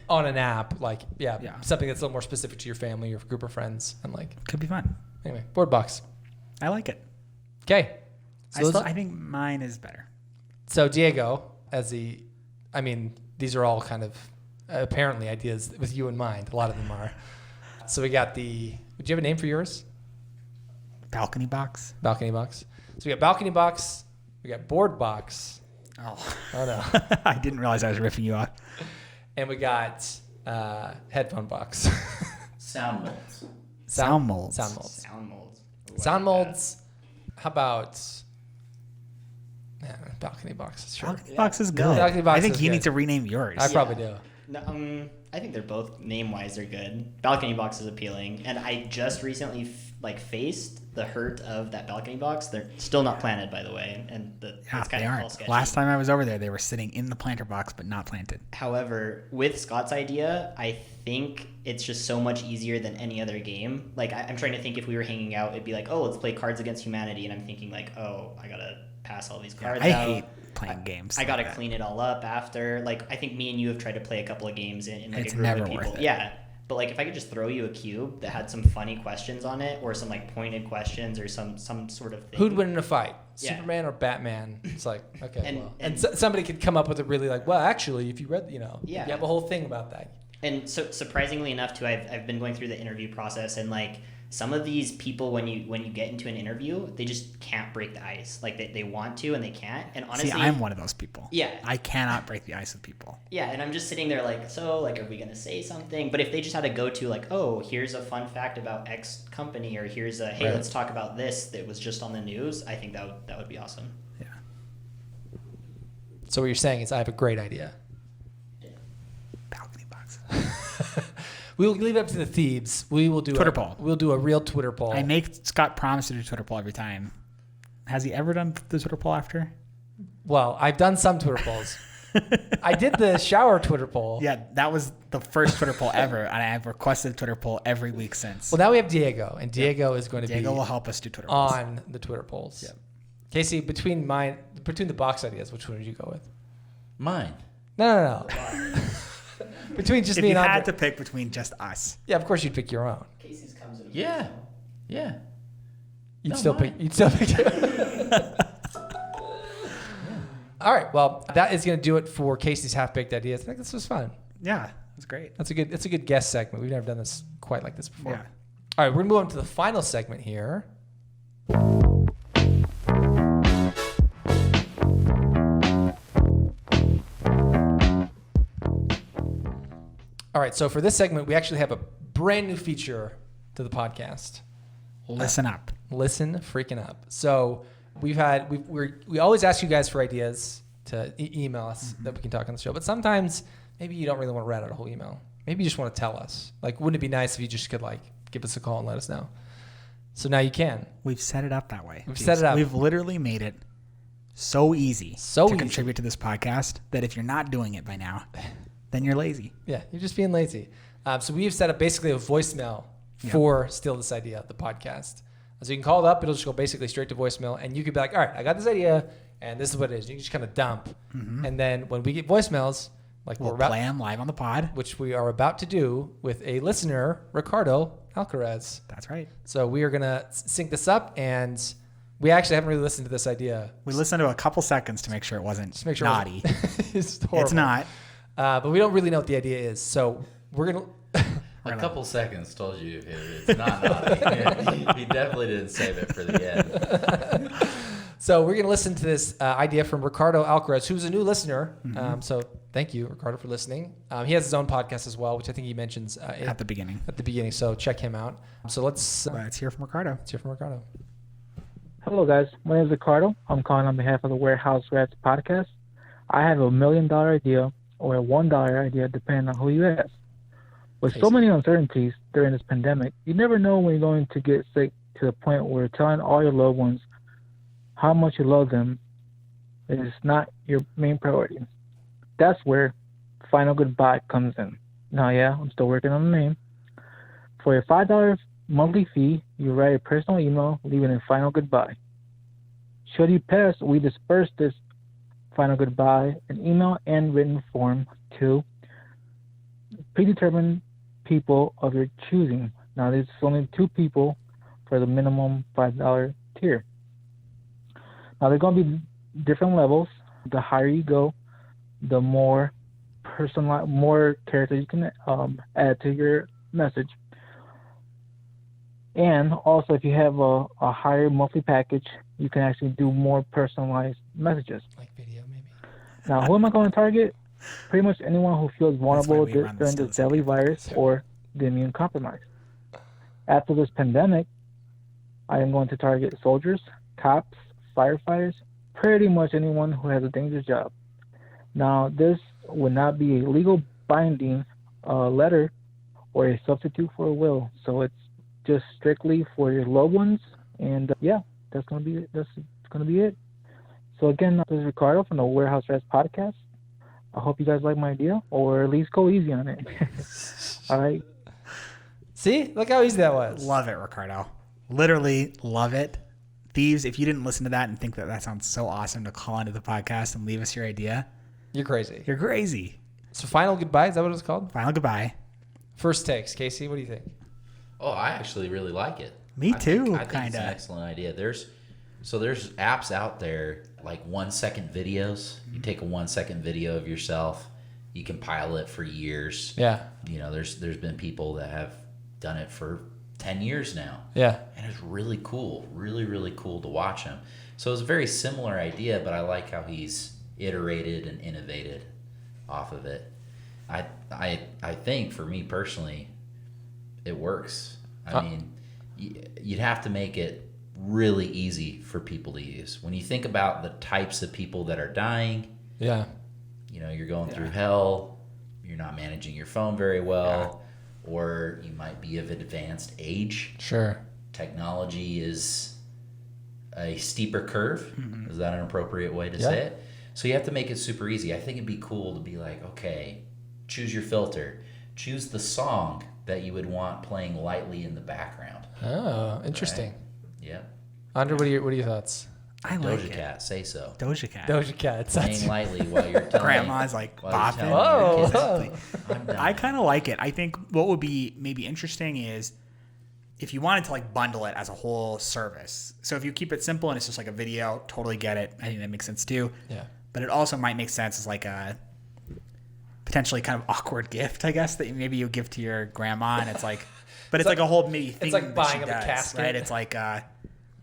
on an app, something that's a little more specific to your family or group of friends, and could be fun. Anyway, board box. I like it. Okay. So I think mine is better. So Diego, these are all kind of apparently ideas with you in mind. A lot of them are. So we got would you have a name for yours? Balcony box. Balcony box. So we got balcony box. We got board box. Oh no. I didn't realize I was ripping you off. And we got headphone box. Sound molds. Sound molds. Sound molds. How about... balcony box. Sure. Balcony box is good. Balcony box I think is you good. need to rename yours. I probably do. No, I think they're both name-wise they're good. Balcony box is appealing, and I just recently faced the hurt of that balcony box. They're still not planted, by the way, and it's kind they of all aren't. sketchy. Last time I was over there, they were sitting in the planter box but not planted. However, with Scott's idea, I think it's just so much easier than any other game. Like, I'm trying to think if we were hanging out, it'd be like, oh, let's play Cards Against Humanity, and I'm thinking like, oh, I gotta pass all these cards I out. hate playing games. I gotta clean it all up after. Like, I think me and you have tried to play a couple of games in like It's a group never of people. worth it. Yeah. But like, if I could just throw you a cube that had some funny questions on it, or some like pointed questions, or some sort of thing. Who'd win in a fight, Yeah. Superman or Batman? It's like, okay, And somebody could come up with a really like, well, actually, if you read, you Yeah. have a whole thing about that. And so surprisingly enough, too, I've been going through the interview process, and like some of these people, when you get into an interview, they just can't break the ice. Like they want to and they can't. And honestly, See, I'm one of those people. Yeah. I cannot break the ice with people. Yeah, and I'm just sitting there like, so like, are we gonna say something? But if they just had to go to like, oh, here's a fun fact about X company, or here's a hey, Right. let's talk about this that was just on the news, I think that would be awesome. Yeah. So what you're saying is, I have a great idea. Balcony box. We'll leave it up to the thieves. We will do Twitter poll. We'll do a real Twitter poll. I make Scott promise to do Twitter poll every time. Has he ever done the Twitter poll after? Well, I've done some Twitter polls. I did the shower Twitter poll. Yeah, that was the first Twitter poll ever, and I've requested a Twitter poll every week since. Well, now we have Diego, and Diego is going to Diego be will help us do Twitter polls. on the Twitter polls. Yep. Casey, between the box ideas, which one would you go with? Mine. No. Between just If me you and had Andre. to pick between just us. Yeah, of course you'd pick your own. Casey's comes in. Yeah. Yeah. You'd No, still mine. pick. All right. Well, that is going to do it for Casey's half-baked ideas. I think this was fun. Yeah, that's great. It's a good guest segment. We've never done this quite like this before. Yeah. All right, we're going to move on to the final segment here. All right, so for this segment, we actually have a brand new feature to the podcast. Listen up. Listen freaking up. So we always ask you guys for ideas to email us that we can talk on the show, but sometimes maybe you don't really want to write out a whole email. Maybe you just want to tell us. Like, wouldn't it be nice if you just could like give us a call and let us know? So now you can. We've set it up that way. We've set it up. We've literally made it so easy So to easy. contribute to this podcast that if you're not doing it by now, then you're lazy. Yeah, you're just being lazy. So we've set up basically a voicemail for Steal This Idea, the podcast. So you can call it up. It'll just go basically straight to voicemail. And you could be like, all right, I got this idea, and this is what it is. You can just kind of dump. And then when we get voicemails, like We'll we're about, play them live on the pod. which we are about to do with a listener, Ricardo Alcaraz. That's right. So we are going to sync this up, and we actually haven't really listened to this idea. We listened to a couple seconds to make sure it wasn't Just make sure naughty. it's horrible. It's not. But we don't really know what the idea is. So we're going to... A couple seconds told you it's not naughty. He definitely didn't save it for the end. So we're going to listen to this idea from Ricardo Alcaraz, who's a new listener. So thank you, Ricardo, for listening. He has his own podcast as well, which I think he mentions At the beginning. At the beginning. So check him out. So let's Hear from Ricardo. hear from Ricardo. Hello, guys. My name is Ricardo. I'm calling on behalf of the Warehouse Rats podcast. I have $1 million idea or a $1 idea, depending on who you ask. With so many uncertainties during this pandemic, you never know when you're going to get sick to the point where telling all your loved ones how much you love them is not your main priority. That's where Final Goodbye comes in. Now, yeah, I'm still working on the name. For a $5 monthly fee, you write a personal email leaving a final goodbye. Should you pass, we disperse this final goodbye in email and written form to predetermined people of your choosing. Now, there's only 2 people for the minimum $5 tier. Now, there's going to be different levels. The higher you go, the more personal, more character you can add to your message. And also, if you have a higher monthly package, you can actually do more personalized messages. Like video, maybe. Now, who am I going to target? Pretty much anyone who feels vulnerable we run during Steal this This deadly Idea virus or the immune compromised. After this pandemic, I am going to target soldiers, cops, firefighters, pretty much anyone who has a dangerous job. Now, this would not be a legal binding letter or a substitute for a will. So it's just strictly for your loved ones. And yeah, that's gonna be it. That's gonna be it. So again, this is Ricardo from the Warehouse Rats podcast. I hope you guys like my idea, or at least go easy on it. All right. See, look how easy that was. Love it, Ricardo. Literally love it. Thieves, if you didn't listen to that and think that that sounds so awesome to call into the podcast and leave us your idea, You're crazy. you're crazy. So final goodbye, is that what it's called? Final goodbye. First takes, Kasey, what do you think? Oh, I actually really like it. Me too, I think it's an excellent idea. There's apps out there like 1 second videos. You take a 1 second video of yourself. You can pile it for years. Yeah. You know, there's been people that have done it for 10 years now. Yeah. And it's really cool. Really, really cool to watch him. So it's a very similar idea, but I like how he's iterated and innovated off of it. I think for me personally, it works. I mean, you'd have to make it really easy for people to use. When you think about the types of people that are dying, Yeah. you know, you're going through hell, you're not managing your phone very well, or you might be of advanced age. Sure. Technology is a steeper curve. Is that an appropriate way to say it? So you have to make it super easy. I think it'd be cool to be like, okay, choose your filter. Choose the song that you would want playing lightly in the background. Oh, interesting. Right? Yeah. Andre, what are your thoughts? I like Doja it. Cat, say so. Doja Cat. Doja Cat. Playing lightly while you're telling Grandma's like while you're bopping. telling your Whoa. kids, I'm done. I kind of like it. I think what would be maybe interesting is if you wanted to like bundle it as a whole service. So if you keep it simple and it's just like a video, totally get it. I think that makes sense too. Yeah. But it also might make sense as like a potentially kind of awkward gift, I guess, that maybe you give to your grandma, and it's like, but it's like a whole maybe thing like that buying she of a does, casket. right? It's like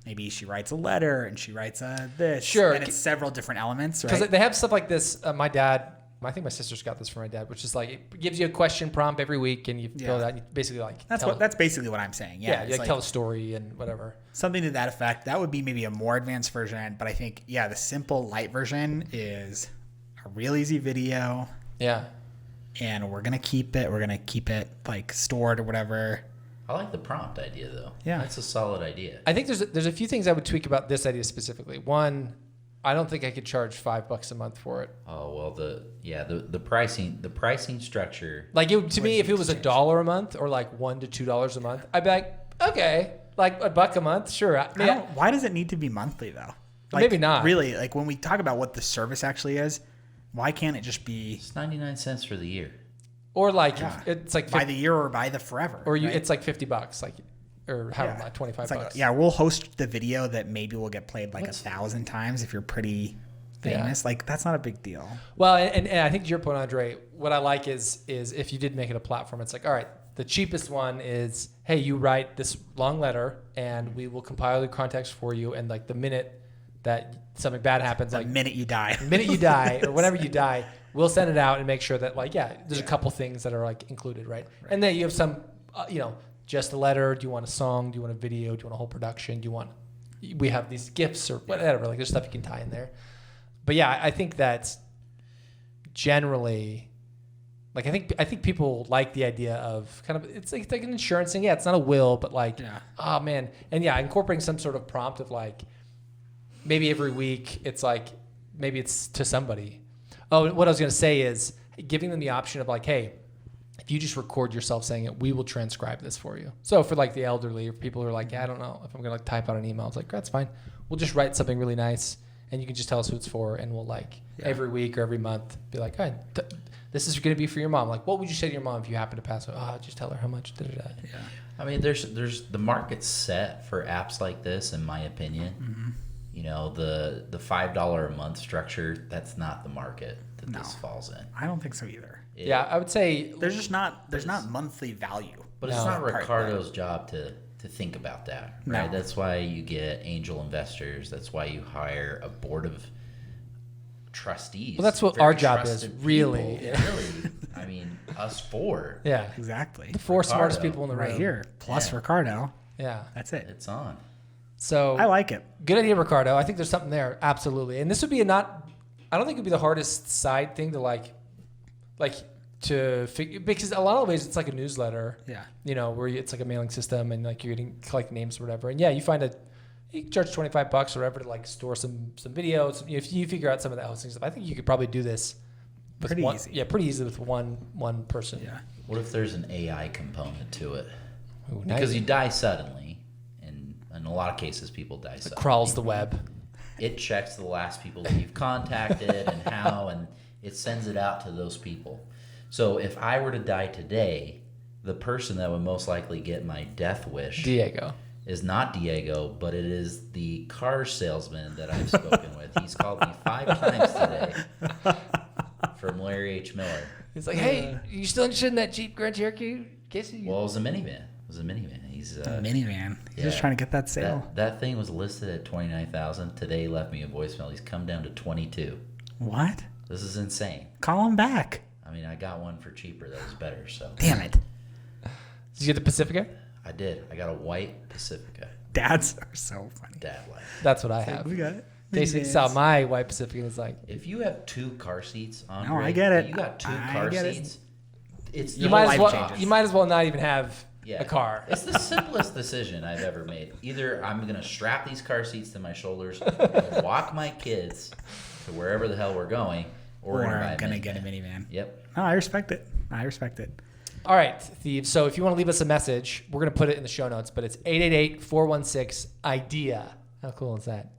maybe she writes a letter and she writes this, Sure. and it's several different elements, right? Because they have stuff like this. My dad, I think my sister's got this for my dad, which is like it gives you a question prompt every week, and you fill it out. And you basically like That's basically what I'm saying. Yeah, you like tell a story and whatever. Something to that effect. That would be maybe a more advanced version, but I think the simple light version is a real easy video. Yeah. And we're gonna keep it like stored or whatever. I like the prompt idea though. Yeah. That's a solid idea. I think there's a few things I would tweak about this idea specifically. One, I don't think I could charge $5 a month for it. Oh well, the pricing structure. Like to me, if it was $1 a month or like $1 to $2 a month, I'd be like, okay, like $1 a month, sure. Why does it need to be monthly though? Like, maybe not. Really, like when we talk about what the service actually is, why can't it just be It's 99 cents for the year. Or like it's like by the year or by the forever? or right? it's like $50, like or however much, $25. It's like, we'll host the video that maybe will get played like 1,000 times if you're pretty famous. Like that's not a big deal. Well, and I think to your point, Andre, what I like is if you did make it a platform, it's like, all right, the cheapest one is, hey, you write this long letter and we will compile the context for you, and like the minute that something bad happens, like The minute you die or whenever you die, we'll send it out and make sure that like there's a couple things that are like included, right? And then you have some just a letter. Do you want a song? Do you want a video? Do you want a whole production? We have these gifts or whatever, like there's stuff you can tie in there. But yeah, I think that's generally like I think people like the idea of kind of it's like an insurance thing. Yeah, it's not a will, but like oh man. And incorporating some sort of prompt of like maybe every week it's like maybe it's to somebody. Oh, what I was going to say is giving them the option of like, hey, if you just record yourself saying it, we will transcribe this for you. So for like the elderly or people who are like, I don't know if I'm going to like type out an email. It's like, that's fine. We'll just write something really nice and you can just tell us who it's for. And we'll like every week or every month be like, all right, this is going to be for your mom. Like, what would you say to your mom if you happen to pass away? Oh, just tell her how much. Yeah. I mean, there's the market's set for apps like this, in my opinion. Mm-hmm. You know, the $5 a month structure, that's not the market that this falls in. I don't think so either. I would say there's not monthly value. But it's not Ricardo's job to think about that, right? No. That's why you get angel investors. That's why you hire a board of trustees. Well, that's what very our job is, trusted really. people. Really. I mean, us four. Yeah. Exactly. The four Ricardo, smartest people in the room. Right here, plus Ricardo. Yeah. That's it. It's on. So I like it. Good idea, Ricardo. I think there's something there. Absolutely. And this would be I don't think it'd be the hardest side thing to like to figure, because a lot of ways it's like a newsletter. Yeah. You know, where it's like a mailing system and like you're getting collect names or whatever. And yeah, you can charge $25 or whatever to like store some videos. If you figure out some of the hosting stuff, I think you could probably do this with Pretty one, easy. Yeah, pretty easy with one person. Yeah. What if there's an AI component to it? Ooh, Because you die suddenly, and in a lot of cases, people die it suddenly. crawls the web. It checks the last people that you've contacted and how, and it sends it out to those people. So if I were to die today, the person that would most likely get my death wish Diego. is not Diego, but it is the car salesman that I've spoken with. He's called me 5 times today from Larry H. Miller. He's like, hey, you still interested in that Jeep Grand Cherokee? Casey? Well, it was a minivan. He's A minivan. He's just yeah. trying to get that sale. That thing was listed at $29,000. Today he left me a voicemail. He's come down to 22. What? This is insane. Call him back. I mean, I got one for cheaper that was better. So Damn it. Did you get the Pacifica? I did. I got a white Pacifica. Dads are so funny. Dad life. That's what I have. We got it. Casey saw my white Pacifica and was like, If you have 2 car seats on, No, I get it. You got 2 I car get it. seats. It's you your might whole as life well changes. you might as well not even have Yeah. a car. It's the simplest decision I've ever made. Either I'm going to strap these car seats to my shoulders and walk my kids to wherever the hell we're going, or I'm I'm going to get a minivan. Yep. No, I respect it. All right, thieves. So if you want to leave us a message, we're going to put it in the show notes, but it's 888-416-IDEA. How cool is that?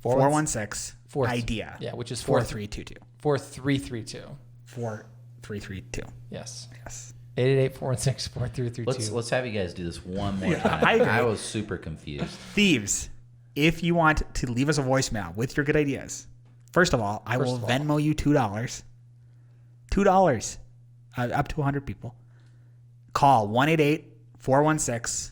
888-416-IDEA. Yeah, which is 4322. 4332. 4332. Yes. Yes. 888-416-4332. Let's have you guys do this one more time. I agree. I was super confused. Thieves, if you want to leave us a voicemail with your good ideas, first of all, I will Venmo you $2. $2. Up to 100 people. Call 188-416.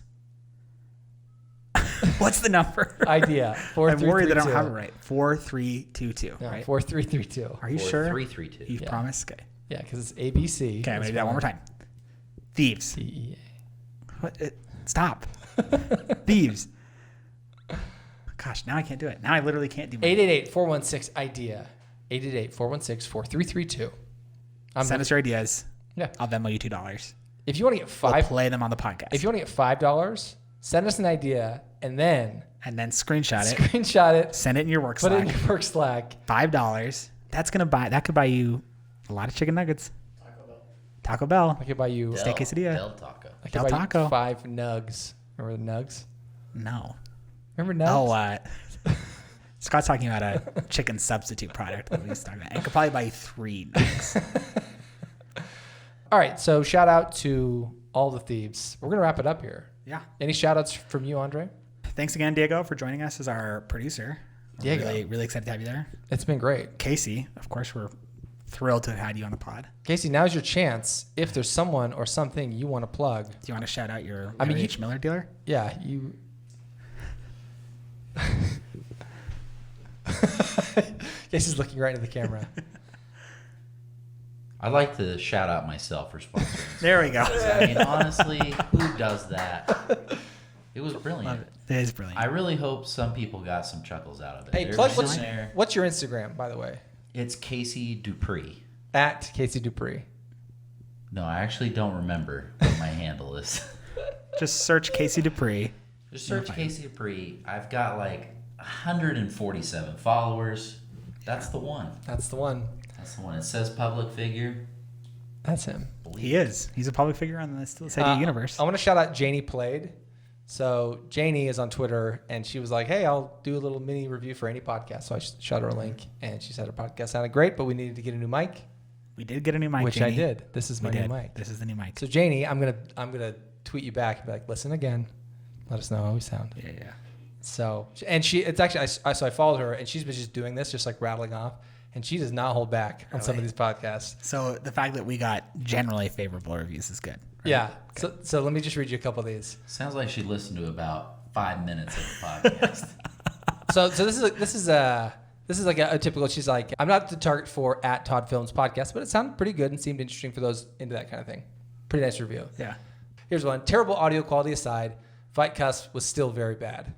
What's the number? IDEA. I'm worried that I don't have it right. 4322. No, right? 4332. Are you sure? 4332. You promised? Okay. Yeah, because it's ABC. Okay, I'm going to do that one more time. Thieves. DEA. What? Stop. Thieves. Gosh, now I can't do it. Now I literally can't do it. 888-416-IDEA. 888-416-4332. Send us your ideas. Yeah. I'll Venmo you $2. If you want to get We'll $5, play them on the podcast. if you want to get $5, send us an idea and then screenshot it. screenshot it, Send it in your work put it Slack. in your work Slack. $5. That could buy you a lot of chicken nuggets. Taco Bell. I could buy you Steak quesadilla. Del Taco. I could Del buy Taco. you 5 nugs. Remember the nugs? No. Remember nugs? Oh, Scott's talking about a chicken substitute product that he's talking about. I could probably buy you 3 nugs. All right, so shout out to all the thieves. We're going to wrap it up here. Yeah. Any shout outs from you, Andre? Thanks again, Diego, for joining us as our producer. Diego. Really, really excited to have you there. It's been great. Casey, of course, we're thrilled to have had you on the pod. Casey, now's your chance. If there's someone or something you want to plug. Do you want to shout out your I mean, H. Miller dealer? Yeah, you. Casey's looking right into the camera. I'd like to shout out myself for sponsoring. There we go. I mean, honestly, who does that? It was brilliant. It is brilliant. I really hope some people got some chuckles out of it. Hey, They're plug sitting there. what's your Instagram, by the way? It's Kasey Du Pre. At Kasey Du Pre. No, I actually don't remember what my handle is. Just search Kasey Du Pre. Just search Kasey Du Pre. I've got like 147 followers. That's the one. That's the one. That's the one. It says public figure. That's him. He is. He's a public figure on the Still City universe. I want to shout out Janie Played. So Janie is on Twitter, and she was like, hey, I'll do a little mini review for any podcast. So I shot her a link, and she said her podcast sounded great, but we needed to get a new mic. We did get a new mic, Which Janie. I did. This is my new mic. This is the new mic. So Janie, I'm gonna tweet you back and be like, listen again. Let us know how we sound. Yeah. So, and it's actually, I followed her, and she's been just doing this, just like rattling off, and she does not hold back on some of these podcasts. So the fact that we got generally favorable reviews is good. Right? Yeah. So let me just read you a couple of these. Sounds like she listened to about 5 minutes of the podcast. So this is like a typical. She's like, I'm not the target for at Todd Films podcast, but it sounded pretty good and seemed interesting for those into that kind of thing. Pretty nice review. Yeah. Here's one. Terrible audio quality aside, Fight Cuss was still very bad.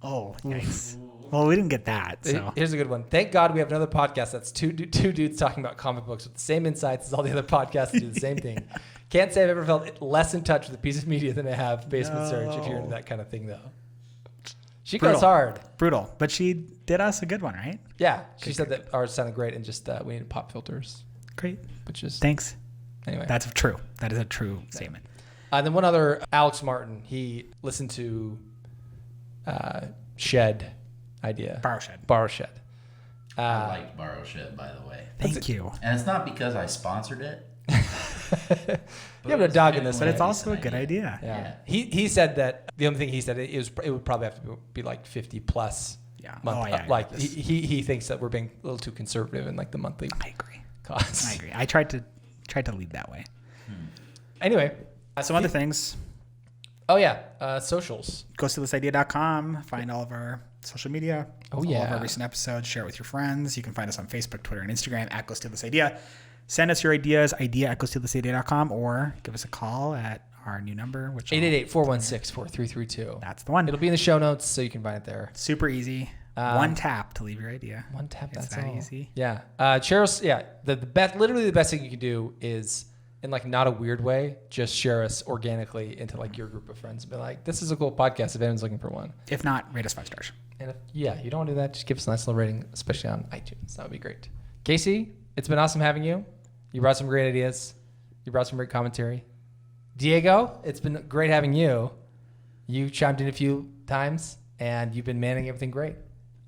Oh, yikes. Well, we didn't get that. So Here's a good one. Thank God we have another podcast that's two dudes talking about comic books with the same insights as all the other podcasts that do the same thing. Can't say I've ever felt less in touch with a piece of media than I have Basement Search, if you're into that kind of thing, though. She goes hard. Brutal. But she did us a good one, right? Yeah. She said that ours sounded great and just we needed pop filters. Great. Which is... Thanks. Anyway. That's true. That is a true statement. And then one other, Alex Martin, he listened to Shed idea. Borrow Shed. I liked Borrow Shed, by the way. Thank you. And it's not because I sponsored it. You have a dog in this, but it's also a good idea. Yeah. He said that the only thing he said it would probably have to be like 50 plus. Yeah. Month, like he thinks that we're being a little too conservative in like the monthly. I agree. Costs. I agree. I tried to lead that way. Anyway, some other things. Oh yeah, socials. GoStealThisIdea.com. Find all of our social media. All of our recent episodes. Share it with your friends. You can find us on Facebook, Twitter, and Instagram at GoStealThisIdea. Send us your ideas, idea@GoStealThisIdea.com, or give us a call at our new number, which 888-416-4332. That's the one. It'll be in the show notes, so you can find it there. Super easy. One tap to leave your idea. One tap. It's That's that all. easy. Yeah. Cheryl. Yeah. The best. Literally, the best thing you can do is, in like not a weird way, just share us organically into like your group of friends and be like, "This is a cool podcast. If anyone's looking for one." If not, rate us 5 stars. And if you don't want to do that, just give us a nice little rating, especially on iTunes. That would be great. Kasey, it's been awesome having you. You brought some great ideas. You brought some great commentary. Diego, it's been great having you. You chimed in a few times, and you've been manning everything great.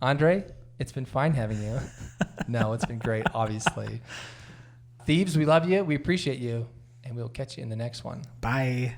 Andre, it's been fine having you. No, it's been great, obviously. Thieves, we love you. We appreciate you. And we'll catch you in the next one. Bye.